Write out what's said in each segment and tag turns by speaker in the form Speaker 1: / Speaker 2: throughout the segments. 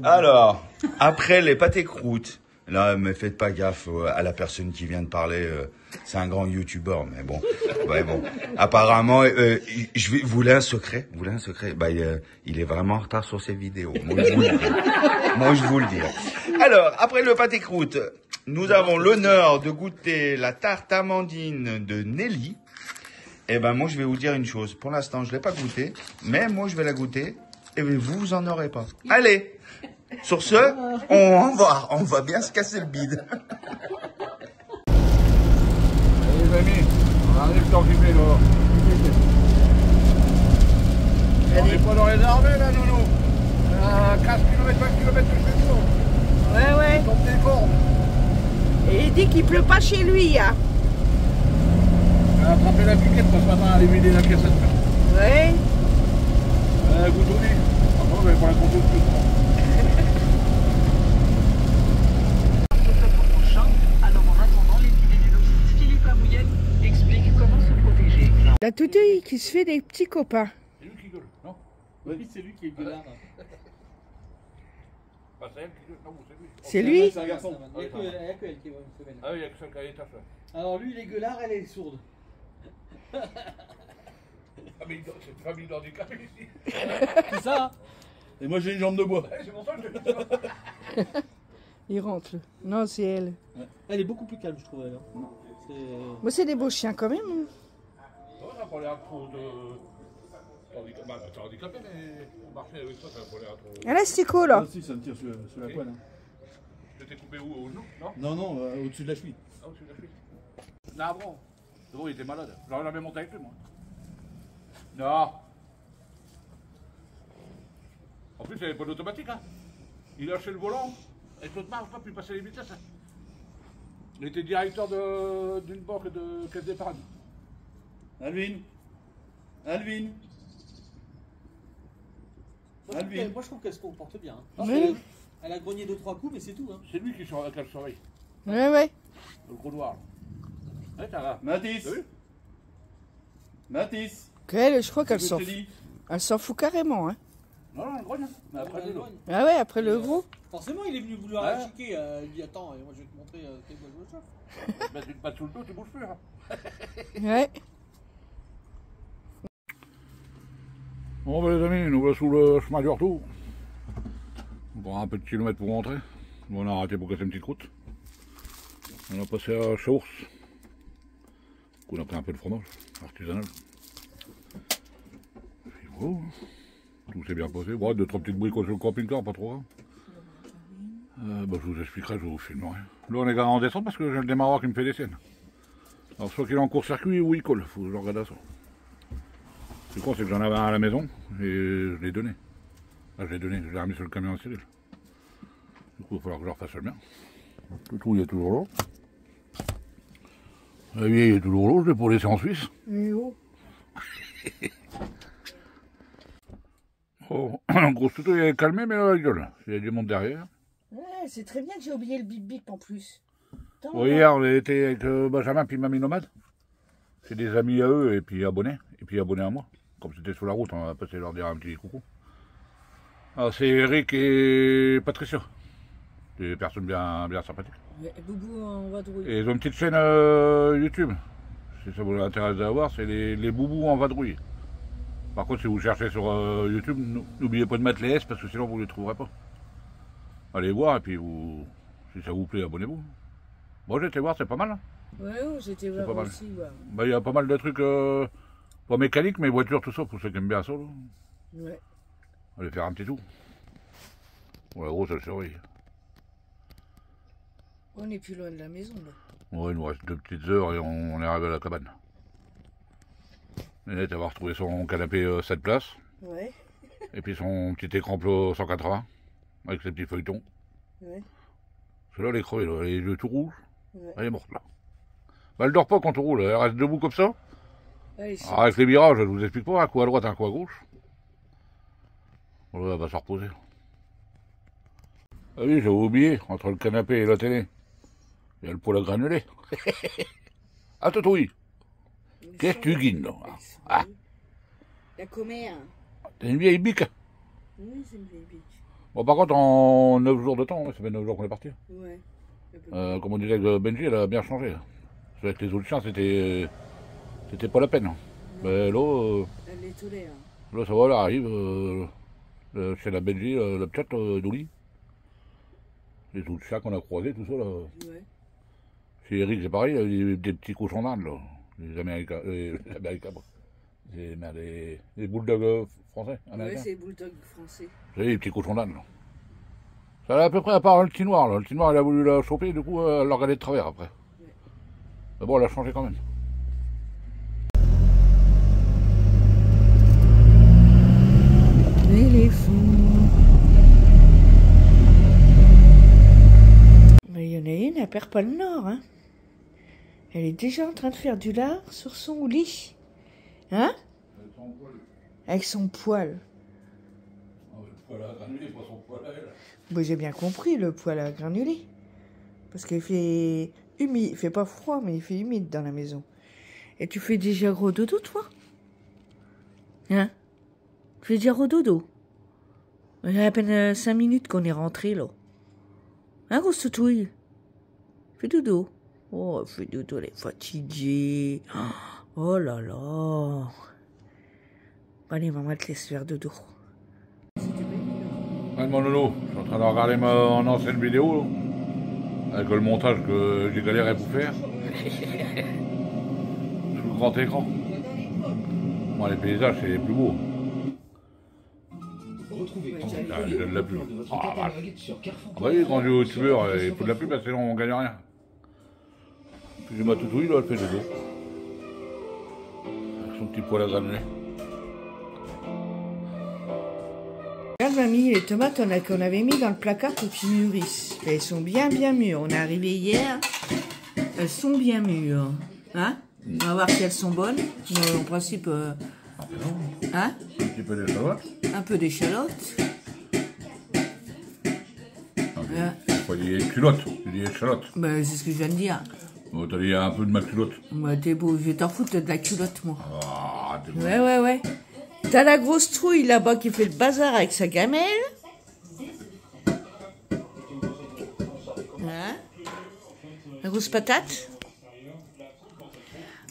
Speaker 1: Alors, après les pâtés croûtes, là, mais faites pas gaffe à la personne qui vient de parler. C'est un grand youtubeur, mais bon. Ouais, bon. Apparemment, je vais, vous voulez un secret? Vous voulez un secret? Bah, il est vraiment en retard sur ses vidéos. Moi, je vous le dis. Moi, je vous le dis. Alors, après le pâté croûte, nous avons l'honneur de goûter la tarte amandine de Nelly. Eh ben, moi, je vais vous dire une chose. Pour l'instant, je l'ai pas goûté, mais moi, je vais la goûter. Et vous en aurez pas. Allez! Sur ce, on va bien se casser le bide.
Speaker 2: Allez les amis, on arrive dans le vélo. On n'est pas dans les armées là, nounou. 15 km, 20 km de chez nous.
Speaker 3: Ouais.
Speaker 2: On tombe des cordes.
Speaker 3: Et il dit qu'il pleut pas chez lui, hein.
Speaker 2: On a attrapé la piquette parce qu'on va aller vider la caissette.
Speaker 3: Ouais.
Speaker 2: Goutoni. Après, on va prendre la conduite plus souvent.
Speaker 4: Alors en attendant, l'épidémiologiste Philippe Amouyenne explique comment se protéger.
Speaker 3: La toutouille qui se fait des petits copains.
Speaker 2: C'est lui qui gueule, non?
Speaker 5: Oui, c'est lui qui est gueulard.
Speaker 2: Bah, c'est elle qui gueule, non, c'est lui.
Speaker 3: C'est lui?
Speaker 5: C'est un garçon. Il n'y a que elle qui est une femelle.
Speaker 2: Ah oui, il y a que ça qui a les tâches.
Speaker 5: Alors lui, il est gueulard, elle est sourde.
Speaker 2: C'est une famille d'handicapés ici.
Speaker 5: C'est ça, hein. Et moi, j'ai une jambe de bois.
Speaker 2: C'est pour ça que je dis ça.
Speaker 3: Il rentre. Non, c'est elle.
Speaker 5: Ouais. Elle est beaucoup plus calme, je trouve. Elle, hein.
Speaker 3: Moi, c'est des beaux chiens quand même.
Speaker 2: Ça n'a pas l'air trop de... Bah, t'es handicapé, mais on marchait avec ça, ça n'a pas l'air trop...
Speaker 3: Ah, l'asticot, là.
Speaker 5: Si, ça me tire sur la poêle. Hein.
Speaker 2: Tu t'es coupé où? Au genou? Non?
Speaker 5: Non, au-dessus de la cheville.
Speaker 2: Ah, au-dessus de la cheville. Non, bon. C'est bon, il était malade. J'aurais jamais monté avec lui, moi. Non. En plus, il n'y avait pas d'automatique, hein. Il lâchait le volant, et l'autre marche, puis il passait les vitesses. Hein. Il était directeur d'une banque de caisse d'épargne.
Speaker 5: Alvin. Moi, je trouve qu'elle se comporte bien. Hein.
Speaker 3: Oui.
Speaker 5: Elle a grogné 2-3 coups, mais c'est tout. Hein.
Speaker 2: C'est lui qui surveille.
Speaker 3: Ouais.
Speaker 2: Le gros noir. Ouais, ça va.
Speaker 5: Mathis.
Speaker 2: T'as vu?
Speaker 3: Je crois qu'elle s'en
Speaker 5: te
Speaker 3: fout.
Speaker 5: dis.
Speaker 3: Elle s'en fout carrément, hein.
Speaker 2: Non, le grogne. Hein. Mais après,
Speaker 5: Elle
Speaker 2: c'est
Speaker 5: grogne.
Speaker 3: Ah ouais, après le gros.
Speaker 5: Forcément, il est venu vouloir
Speaker 2: Ouais.
Speaker 5: la chiquer. Il dit attends, moi je vais te montrer quel bois je chauffe.
Speaker 2: Mettre une patte sous le dos, tu bouges plus. Hein.
Speaker 3: Ouais.
Speaker 2: Bon, ben, les amis, nous voilà sous le chemin du retour. On prend un peu de kilomètres pour rentrer. Bon, on a arrêté pour casser une petite route. On a passé à Chaours. On a pris un peu de fromage artisanal. Puis voilà. Tout s'est bien passé. Bon, 2-3 petites bricoles sur le camping-car, pas trop grave. Je vous expliquerai, je vous filmerai. Là, on est en descente parce que j'ai le démarreur qui me fait des siennes. Alors, soit qu'il est en court-circuit ou il colle. Faut que je regarde ça. Le con, c'est que j'en avais un à la maison et je l'ai donné. Là, je l'ai remis sur le camion à Cyril. Du coup, il va falloir que je refasse le mien. Le trou, il est toujours là. La vieille est toujours là, je l'ai pour laisser en Suisse. Oh, gros tuto, il est calmé, mais là, il gueule. Il y a du monde derrière.
Speaker 3: Ouais, c'est très bien que j'ai oublié le bip-bip en plus.
Speaker 2: Bon, hier, on était avec Benjamin puis Mamie Nomade. C'est des amis à eux et puis abonnés à moi. Comme c'était sur la route, on va passer leur dire un petit coucou. Alors c'est Eric et Patricia. Des personnes bien sympathiques.
Speaker 3: Boubou en vadrouille.
Speaker 2: Et ils ont une petite chaîne YouTube. Si ça vous intéresse d'avoir, c'est les boubous en vadrouille. Par contre, si vous cherchez sur YouTube, n'oubliez pas de mettre les S parce que sinon vous ne les trouverez pas. Allez voir et puis si ça vous plaît, abonnez-vous. Bon, j'ai été voir, c'est pas mal. Hein.
Speaker 3: Ouais, j'étais voir aussi. Ouais.
Speaker 2: Bah, il y a pas mal de trucs, pas mécaniques, mais voitures, tout ça, pour ceux qui aiment bien ça. Là.
Speaker 3: Ouais.
Speaker 2: Allez faire un petit tour. Bon, la grosse, elle surveille.
Speaker 3: On n'est plus loin de la maison, là.
Speaker 2: Ouais, il nous reste 2 petites heures et on est arrivé à la cabane. Nénette, elle va retrouver son canapé 7 places.
Speaker 3: Ouais.
Speaker 2: Et puis son petit écran plat 180, avec ses petits feuilletons.
Speaker 3: Ouais.
Speaker 2: Celle-là, elle est crevée, là. Les yeux tout rouges.
Speaker 3: Ouais.
Speaker 2: Elle est morte, là. Bah, elle dort pas quand on roule, elle reste debout comme ça.
Speaker 3: Allez,
Speaker 2: Alors, avec les virages, je vous explique pas, un coup à droite, un coup à gauche. Voilà, elle va se reposer. Ah oui, j'avais oublié, entre le canapé et la télé, il y a le poêle à granulés. Ah, Totouille, qu'est-ce que tu guines, là? Ah,
Speaker 3: la commère.
Speaker 2: t'es une vieille bique.
Speaker 3: Oui, c'est une vieille bique.
Speaker 2: Bon, par contre, en 9 jours de temps, ça fait 9 jours qu'on est parti.
Speaker 3: Ouais.
Speaker 2: Comme on disait que Benji, elle a bien changé. Avec les autres chiens, c'était pas la peine. Mais là,
Speaker 3: Elle est tolérée.
Speaker 2: là, ça va, elle arrive. Chez la Benji, la petite d'Oli. Les autres chiens qu'on a croisés, tout ça, là.
Speaker 3: Ouais.
Speaker 2: Chez Eric, c'est pareil, il y a des petits cochons d'Inde, là. Les Américains. Les bulldogs français, américains.
Speaker 3: Ouais, c'est les bulldogs français.
Speaker 2: Vous savez, les petits cochons d'Inde, là. Ça allait à peu près à part le petit noir, là. Le petit noir, il a voulu la choper, du coup, elle l'a regardé de travers après.
Speaker 3: Ouais.
Speaker 2: Mais bon, elle a changé quand même.
Speaker 3: L'éléphant. Mais il y en a une, elle perd pas le nord, hein. Elle est déjà en train de faire du lard sur son lit. Hein? Avec son poil. Bon, j'ai bien compris, le poil à granuler. Parce qu'il fait humide. Il fait pas froid, mais il fait humide dans la maison. Et tu fais déjà gros dodo, toi? Hein? Tu fais déjà gros dodo? Il y a à peine 5 minutes qu'on est rentré, là. Hein, grosse toutouille? Fais dodo. Oh, fais dodo, elle est fatiguée. Oh là là. Allez, maman, te laisse faire dodo.
Speaker 2: Ouais, mon loulou, je suis en train de regarder mon ancienne vidéo, là, avec le montage que j'ai galéré pour faire. Sous le grand écran. Moi, les paysages, c'est les plus beaux. Je de la pub. Ah, la vache. Ah bah oui, quand j'ai youtubeur, il faut de la pub, sinon on gagne rien. Puis j'ai ma toutouille, là, elle fait dodo. Avec son petit poil à granuler.
Speaker 3: Regarde, mamie, les tomates qu'on avait mis dans le placard pour qu'ils mûrissent. Elles sont bien mûres. On est arrivé hier. Elles sont bien mûres. Hein? On va voir si elles sont bonnes. En principe... Hein?
Speaker 2: Un petit peu d'échalote.
Speaker 3: Un peu d'échalote.
Speaker 2: Pas dit culotte, tu dis échalote.
Speaker 3: Ben, c'est ce que je viens de dire.
Speaker 2: Bon, t'as dit un peu de ma culotte.
Speaker 3: Bah, t'es beau, je vais t'en foutre de la culotte, moi.
Speaker 2: Ah, t'es beau.
Speaker 3: Ouais. T'as la grosse trouille là-bas qui fait le bazar avec sa gamelle. Hein? La grosse patate.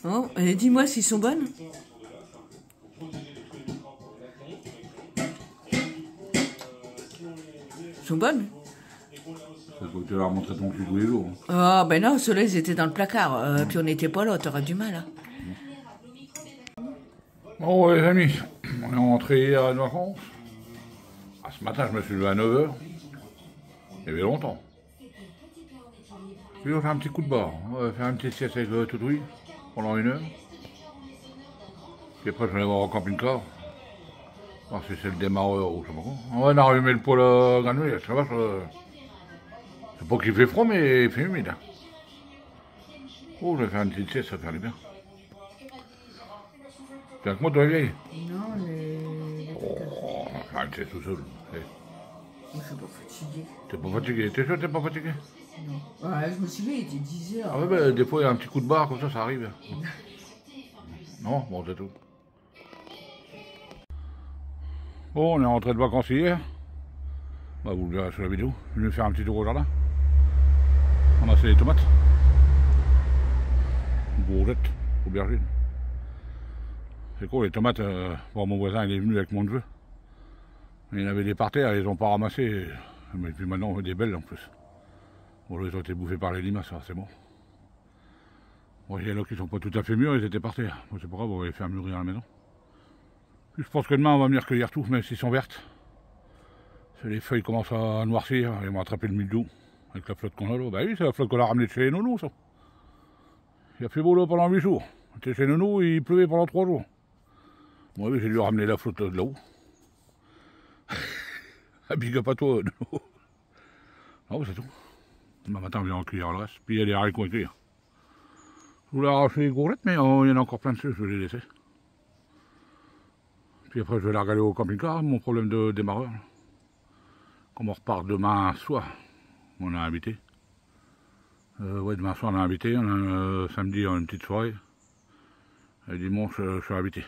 Speaker 3: Oh, dis-moi s'ils sont bonnes. Ils sont bonnes?
Speaker 2: C'est faut que tu leur montres ton cul tous les jours.
Speaker 3: Ah, ben non, ceux-là, ils étaient dans le placard. Puis on n'était pas là, t'auras du mal, hein.
Speaker 2: Bon, les amis, on est rentré hier de vacances. Ah, ce matin, je me suis levé à 9h. Il y avait longtemps. Puis on fait un petit coup de barre. On va faire une petite sieste avec Toutouille pendant 1 heure. Puis après, je vais aller voir au camping-car. Voir si c'est le démarreur ou je sais pas quoi. On a rallumé le poêle à granuler. Ça va, c'est pas qu'il fait froid, mais il fait humide. Oh, je vais faire une petite sieste, ça va faire du bien. T'es avec moi, toi, vieille?
Speaker 3: Non, les...
Speaker 2: Oh, faire une sieste tout seul.
Speaker 3: Je suis pas fatigué.
Speaker 2: T'es pas fatigué? T'es sûr que t'es pas fatigué?
Speaker 3: Non. Ouais, je me suis levé, il était 10h.
Speaker 2: Ah ouais, ben, des fois, il y a un petit coup de barre, comme ça arrive. Non? Bon, c'est tout. Bon, on est rentré de vacances hier. Bah, vous le verrez sur la vidéo. Je vais faire un petit tour au jardin. On a fait les tomates. Bourgettes, aubergines. C'est cool, les tomates. Bon, mon voisin, il est venu avec mon neveu. Il y en avait des par terre, ils les ont pas ramassés. Mais puis maintenant, on veut des belles en plus. Bon, là, ils ont été bouffés par les limaces, c'est bon. Bon, il y en a qui sont pas tout à fait mûrs, ils étaient par terre. Bon, c'est pas grave, on va les faire mûrir à la maison. Puis je pense que demain, on va venir cueillir tout, même s'ils sont vertes. Les feuilles commencent à noircir, ils vont attraper le mildiou avec la flotte qu'on a là. Bah oui, c'est la flotte qu'on a ramenée de chez les nounous, ça. Il a fait beau là pendant 8 jours. On était chez nounous, il pleuvait pendant 3 jours. Moi, oui, j'ai dû ramener la flotte de là-haut. Big up à toi. Non, c'est tout. Demain matin, on vient en cueillir le reste. Puis il y a des haricots à cueillir. Je voulais arracher les gourlettes, mais il y en a encore plein dessus, je vais les laisser. Puis après, je vais la regarder au camping-car, mon problème de démarreur. Comme on repart demain soir, on a invité. Ouais, demain soir, on a invité. On a, samedi, on a une petite soirée. Et dimanche, je suis invité.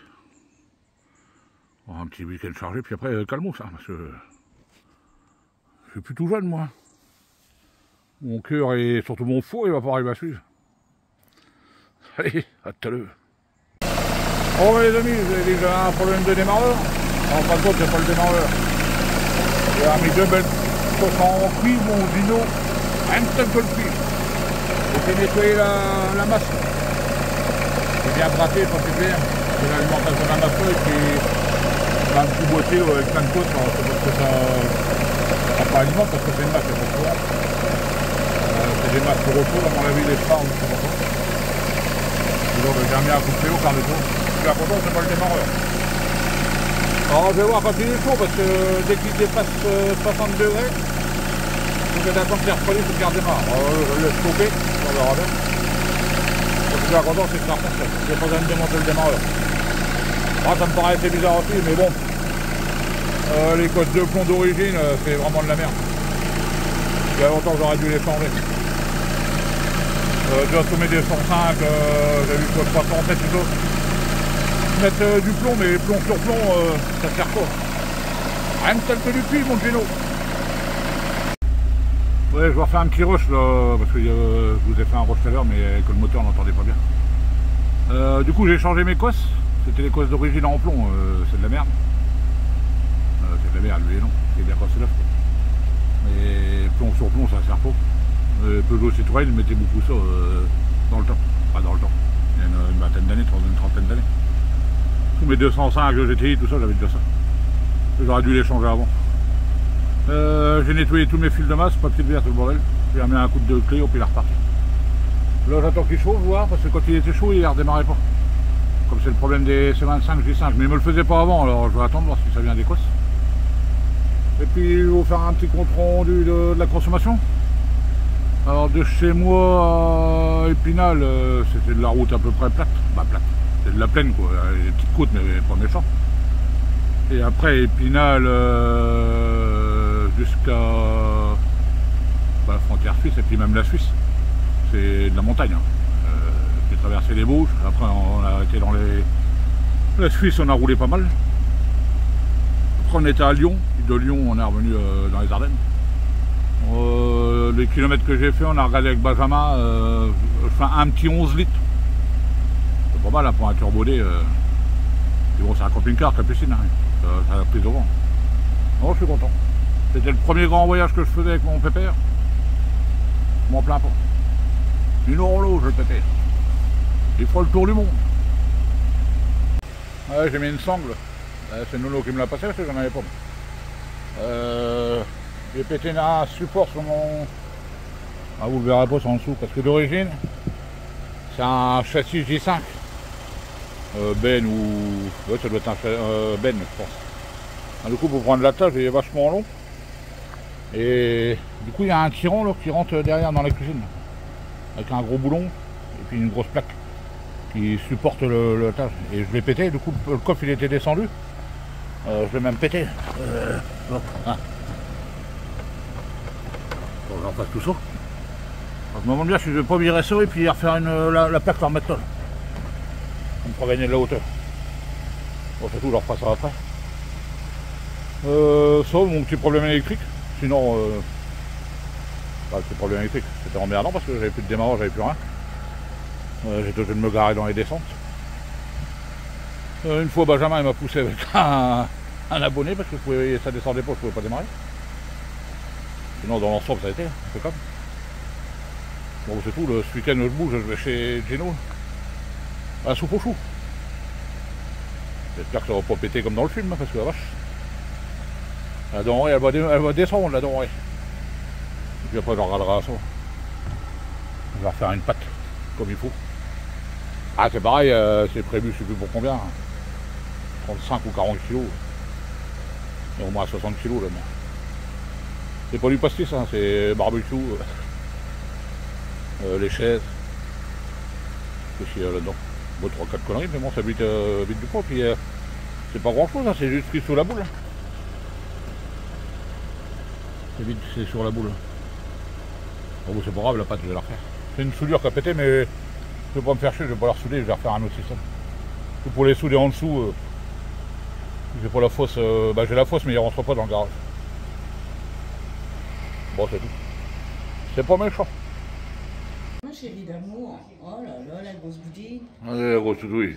Speaker 2: On a un petit week-end chargé, puis après, calmos, ça, parce que Je suis plus tout jeune, moi. Mon cœur et surtout mon four, il va pas arriver à suivre. Allez, à tout à l'heure. Oh les amis, vous avez déjà un problème de démarreur? En fin de compte, c'est pas le démarreur. J'ai mis 2 belles coques en cuivre, mon Gino, un tel que le cuivre. J'ai fait nettoyer la masse. C'est bien gratté, pas plus clair. C'est l'alimentation de la masse et puis un petit boîtier avec plein de côtes. C'est parce que ça pas alimente parce que c'est une masse, c'est pas courant. C'est des masses de retour, à mon avis, les phares, je sais pas quoi. Donc j'ai mis un coup de péo par le tour. Je suis à content, c'est pas le démarreur. Alors je vais voir quand il est chaud parce que dès qu'il dépasse 60 degrés, vous êtes attendre qu'il refroidisse pour qu'il redémarre. Je le laisse chauffer, on verra bien. Ce que je suis à content, c'est que ça remonte. J'ai pas besoin de démonter le démarreur. Ah, ça me paraît assez bizarre aussi, mais bon. Les côtes de plomb d'origine, c'est vraiment de la merde. Il y a longtemps j'aurais dû les changer. Déjà sous mes 205, j'ai vu quoi 307 plutôt. Mettre du plomb, mais plomb sur plomb, ça sert pas. Rien de tel que du cuivre, mon Gino. Ouais, je vais refaire un petit rush là, parce que je vous ai fait un rush tout à l'heure, mais que le moteur n'entendait pas bien. Du coup, j'ai changé mes cosses. C'était les cosses d'origine en plomb, c'est de la merde. C'est de la merde, lui et non, c'est bien cassé l'œuf. Mais plomb sur plomb, ça sert pas. Peugeot Citroën mettait beaucoup ça dans le temps. Pas dans le temps. Il y a une vingtaine d'années, une trentaine d'années. Tous mes 205 GTI, tout ça, j'avais déjà ça. J'aurais dû les changer avant. J'ai nettoyé tous mes fils de masse, papier de verre, tout le bordel. J'ai mis un coup de clé, puis il est reparti. Là, j'attends qu'il chauffe, voir, parce que quand il était chaud, il ne redémarrait pas. Comme c'est le problème des C25, J5. Mais il ne me le faisait pas avant, alors je vais attendre voir si ça vient des cosses. Et puis, je vais vous faire un petit compte rendu de la consommation. Alors de chez moi à Épinal, c'était de la route à peu près plate. Bah plate, c'est de la plaine quoi, des petites côtes mais pas méchant. Et après Épinal jusqu'à la frontière suisse et puis même la Suisse. C'est de la montagne. Hein. J'ai traversé les Bouches, après on a été dans la Suisse, on a roulé pas mal. Après on était à Lyon, de Lyon on est revenu dans les Ardennes. Les kilomètres que j'ai fait, on a regardé avec Benjamin, je fais un petit 11 litres. C'est pas mal hein, pour un turbodé. Bon, c'est un camping-car, Capucine, hein. Ça a pris au vent. Non, je suis content. C'était le premier grand voyage que je faisais avec mon pépère. Je m'en plains pas. Une horloge, le pépère. Il fera le tour du monde. Ouais, j'ai mis une sangle. C'est Nono qui me l'a passé parce que j'en avais pas. J'ai pété un support sur mon... Ah, vous le verrez pas, c'est en dessous, parce que d'origine, c'est un châssis J5. Ben ou... Ouais, ça doit être un Ben, je pense. Ah, du coup, pour prendre la tâche, il est vachement long. Et du coup, il y a un tirant là, qui rentre derrière dans la cuisine. Avec un gros boulon et puis une grosse plaque qui supporte le tâche. Et je l'ai pété, du coup, le coffre il était descendu. Je l'ai même pété. Ah. J'en fasse tout ça. Je me demande bien si je vais pas virer ça et puis refaire la plaque par méthode. Pour gagner de la hauteur. Bon, c'est tout, je leur ferai ça après. Ça, mon petit problème électrique. Sinon, le petit problème électrique, c'était emmerdant parce que j'avais plus de démarrage, j'avais plus rien. J'étais obligé de me garer dans les descentes. Une fois, Benjamin il m'a poussé avec un abonné parce que ça descendait pas, je pouvais pas démarrer. Sinon, dans l'ensemble, ça a été impeccable. Bon, c'est tout. Ce week-end, je bouge, je vais chez Gino. À la soupe aux choux. J'espère que ça va pas péter comme dans le film, parce que la vache. La denrée, elle va descendre, la denrée. Et puis après, je regarderai ça. Je vais refaire une pâte, comme il faut. Ah, c'est pareil, c'est prévu, je sais plus pour combien. 35 ou 40 kilos. Il y a au moins 60 kilos, là. C'est pas du pastis, hein, c'est barbecue, les chaises, qu'est-ce qu'il y a là-dedans? Bon, 3-4 conneries, mais bon, ça vite du poids, puis c'est pas grand-chose, hein, c'est juste pris sous la boule. C'est sur la boule. Bon, c'est pas grave, la pâte, je vais la refaire. C'est une soudure qui a pété, mais je vais pas me faire chier, je vais pas la ressouder, je vais refaire un autre système. Pour les souder en dessous, j'ai pas la fosse, j'ai la fosse, mais il rentre pas dans le garage. Bon, c'est tout. C'est pas méchant.
Speaker 3: Ma chérie d'amour. Oh là là, la grosse boudine.
Speaker 2: Allez, la grosse toutouille.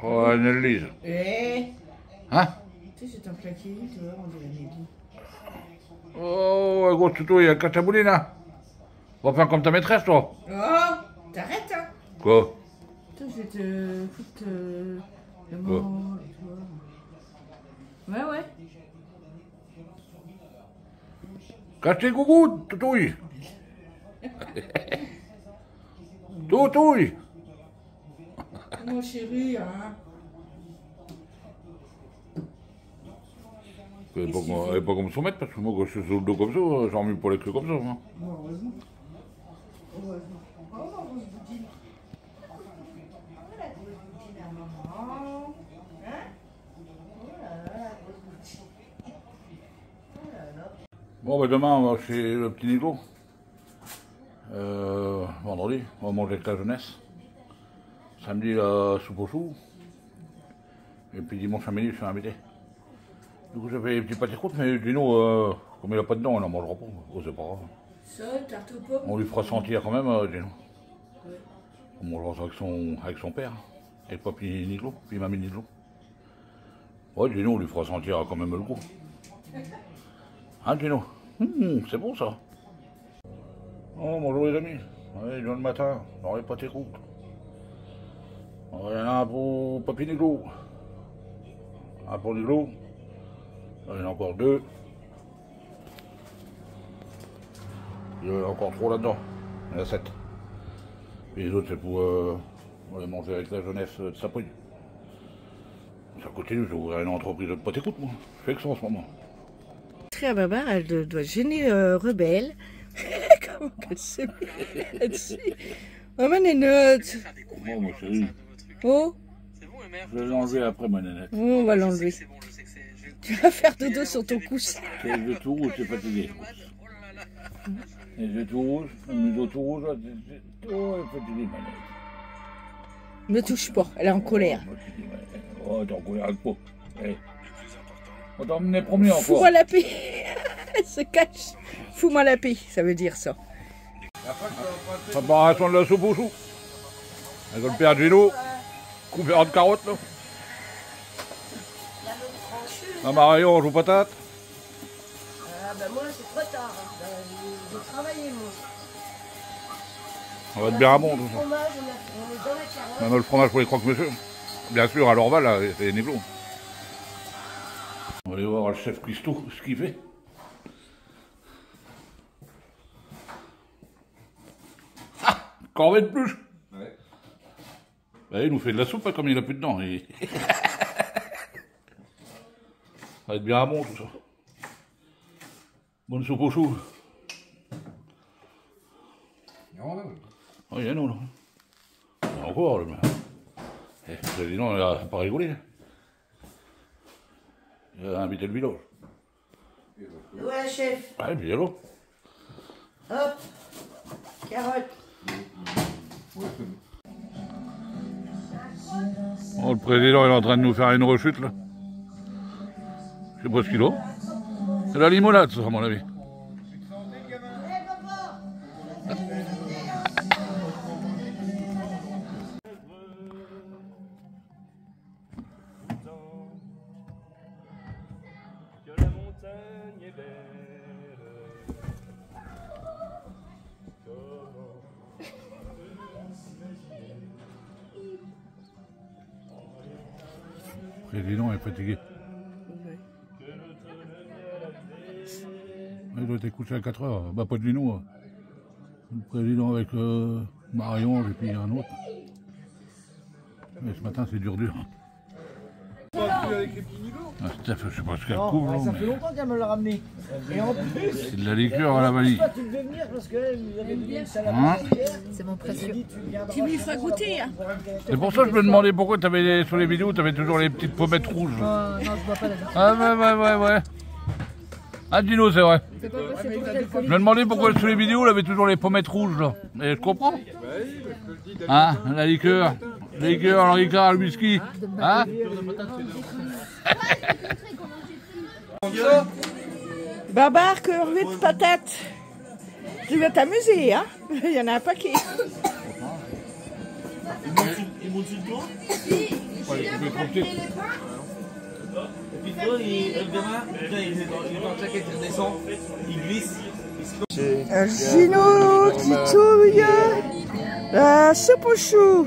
Speaker 2: Oh, Annelise. Hein?
Speaker 3: Tu sais, c'est un plaqué, tu vois, on dirait Nelly.
Speaker 2: Oh, la grosse toutouille, elle cache ta bouline, hein? Va faire comme ta maîtresse, toi.
Speaker 3: Oh, t'arrêtes, hein?
Speaker 2: Quoi?
Speaker 3: Toi, je vais te foutre le
Speaker 2: Quoi?
Speaker 3: mort, tu vois. Ouais.
Speaker 2: Cache tes gougouttes, toutouille. Toutouille.
Speaker 3: Mon chéri, hein?
Speaker 2: Elle est pas comme son maître, parce que moi, quand je suis sur le dos comme ça, j'en mets pas les queues comme ça. Hein.
Speaker 3: Bon, heureusement. Heureusement. Oh, ma grosse boudine. Oh, la grosse boudine à maman. Hein? Oh là là, la grosse boudine. Oh là là.
Speaker 2: Bon, ben demain, on va chez le petit Nico. Vendredi, on va manger avec la jeunesse. Samedi, la soupe aux choux. Et puis dimanche à midi, je suis invité. Du coup, j'ai fait des petits pâtés croûtes, mais Gino, comme il n'a pas de dents, il n'en mangera pas. Oh, c'est pas grave.
Speaker 3: Ça, tarte aux pommes.
Speaker 2: On lui fera sentir quand même, Gino.
Speaker 3: Ouais.
Speaker 2: On mangera ça avec son père, avec papy Nico, puis mamie Nico. Ouais, Gino, on lui fera sentir quand même le goût. Hein, Gino? C'est bon ça. Oh, bonjour les amis. Ouais, le matin, dans les pâtés croûtes. Il y en a un pour papy Nico. Un pour Nico. Il y en a encore deux. Il y en a encore 3 là-dedans. Il y en a 7. Et les autres, c'est pour aller manger avec la jeunesse de Sapouille. Ça continue, je vais ouvrir une entreprise de pâté croûte, moi. Je fais que ça en ce moment.
Speaker 3: À Babar, elle doit gêner Rebelle. Comment qu'elle s'est mise là-dessus? Oh, ma nénote.
Speaker 2: Bon, ma chérie.
Speaker 3: Oh,
Speaker 2: Je vais l'enlever après, ma nénette.
Speaker 3: on va l'enlever. Tu vas faire dodo sur ton coussin.
Speaker 2: Les yeux tout rouges, c'est fatigué. Les yeux tout rouges, le museau tout rouge, oh, elle est fatiguée, ma nénette.
Speaker 3: Ne touche pas, elle est en colère.
Speaker 2: Oh, t'es en colère avec quoi? Hey. On t'a emmené promener encore.
Speaker 3: Fous-moi la paix. Elle se cache. Fous-moi la paix, ça veut dire ça.
Speaker 2: Préparation de la soupe aux choux. Avec le père Gino. Couvert de carottes, là. La Marion, aux patates.
Speaker 6: Ah ben moi c'est trop tard, hein. J'ai travaillé moi.
Speaker 2: Ça va être bien bon, tout ça.
Speaker 6: Fromage, on est dans la carotte.
Speaker 2: On a le fromage pour les croque-monsieur. Bien sûr, à l'Orval, là, c'est les niveaux. On va aller voir le chef Christo, ce qu'il fait. Ah, corvée de plus. Ouais. Bah, il nous fait de la soupe, hein, comme il n'a plus de dents. Et... ça va être bien bon, tout ça. Bonne soupe aux choux. Oh, il y a nous, là. Il y a encore, le mec. Eh, vous avez dit non, il n'a pas rigolé. Il a invité le village.
Speaker 6: Ouais chef,
Speaker 2: Ouais, puis alors.
Speaker 6: hop, carotte.
Speaker 2: Oh, le président il est en train de nous faire une rechute là. Je sais pas ce qu'il a. C'est la limonade, ça, à mon avis. Le président est fatigué. Il doit être couché à 4 heures. Bah, pas de Gino. Hein. Le président avec Marion et puis un autre. Mais ce matin, c'est dur. Ah, Steph, je sais pas ce qu'elle couvre.
Speaker 5: Ça fait longtemps qu'elle me l'a ramené. Et en plus,
Speaker 2: C'est de la liqueur à la vanille.
Speaker 5: toi tu devais venir parce qu'elle avait dit une salade
Speaker 2: Hein?
Speaker 5: hier.
Speaker 6: C'est mon précieux.
Speaker 3: Tu lui feras goûter, hein?
Speaker 2: C'est pour ça que je me demandais pourquoi avais, sur les vidéos, tu avais toujours les petites pommettes rouges.
Speaker 6: Non, je bois pas là-dedans.
Speaker 2: Ah ouais. Ah, Dino, c'est vrai.
Speaker 6: C'est pas possible pour tel
Speaker 2: Je me demandais pourquoi sur les vidéos, il avait toujours les pommettes rouges, là. Et je comprends. Hein, la liqueur, le ricard, le whisky. Hein?
Speaker 3: Babar, corvée de patates. Tu vas t'amuser, hein? Il y en a un paquet.
Speaker 5: Ils montent sur le toit.
Speaker 2: Ouais, il est trop petit.
Speaker 5: Et puis toi, le gamin, il est dans la jaquette, il redescend, il glisse.
Speaker 3: Un Gino qui touille la soupe aux choux.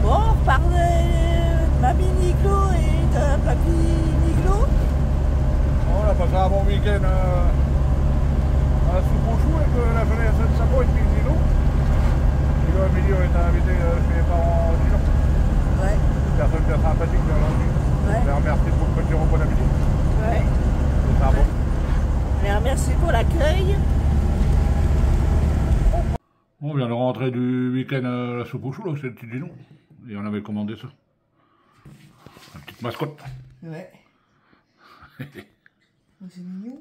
Speaker 3: Bon, on parle de Mamie Niglo et de Papy Niglo.
Speaker 2: On a passé un bon week-end à la soupe aux choux avec la famille à Saint-Sabo et puis Gino. Et à midi, on était invité chez les parents Gino.
Speaker 3: Ouais,
Speaker 2: Personne bien sympathique, bien gentil.
Speaker 3: ouais,
Speaker 2: Je les remercie pour le petit repas d'après-midi.
Speaker 3: ouais.
Speaker 2: C'est un bon.
Speaker 3: Alors, merci pour l'accueil.
Speaker 2: On vient de rentrer du week-end à la soupe aux choux, là, c'est le petit Gino. Et on avait commandé ça. La petite mascotte.
Speaker 3: Ouais. C'est mignon,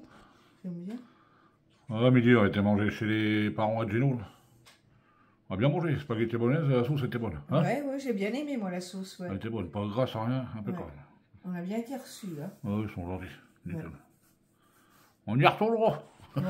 Speaker 3: j'aime bien.
Speaker 2: À midi, on était mangé chez les parents à Gino. Là. On a bien mangé, spaghetti bolognaise, la sauce était bonne. Hein,
Speaker 3: Ouais, ouais, j'ai bien aimé, moi, la sauce. Ouais.
Speaker 2: elle était bonne, pas grasse, rien, impeccable.
Speaker 3: On a bien été reçus, hein.
Speaker 2: Ouais, ils sont gentils. nickel.
Speaker 3: Ouais.
Speaker 2: On y retournera.
Speaker 3: Ouais.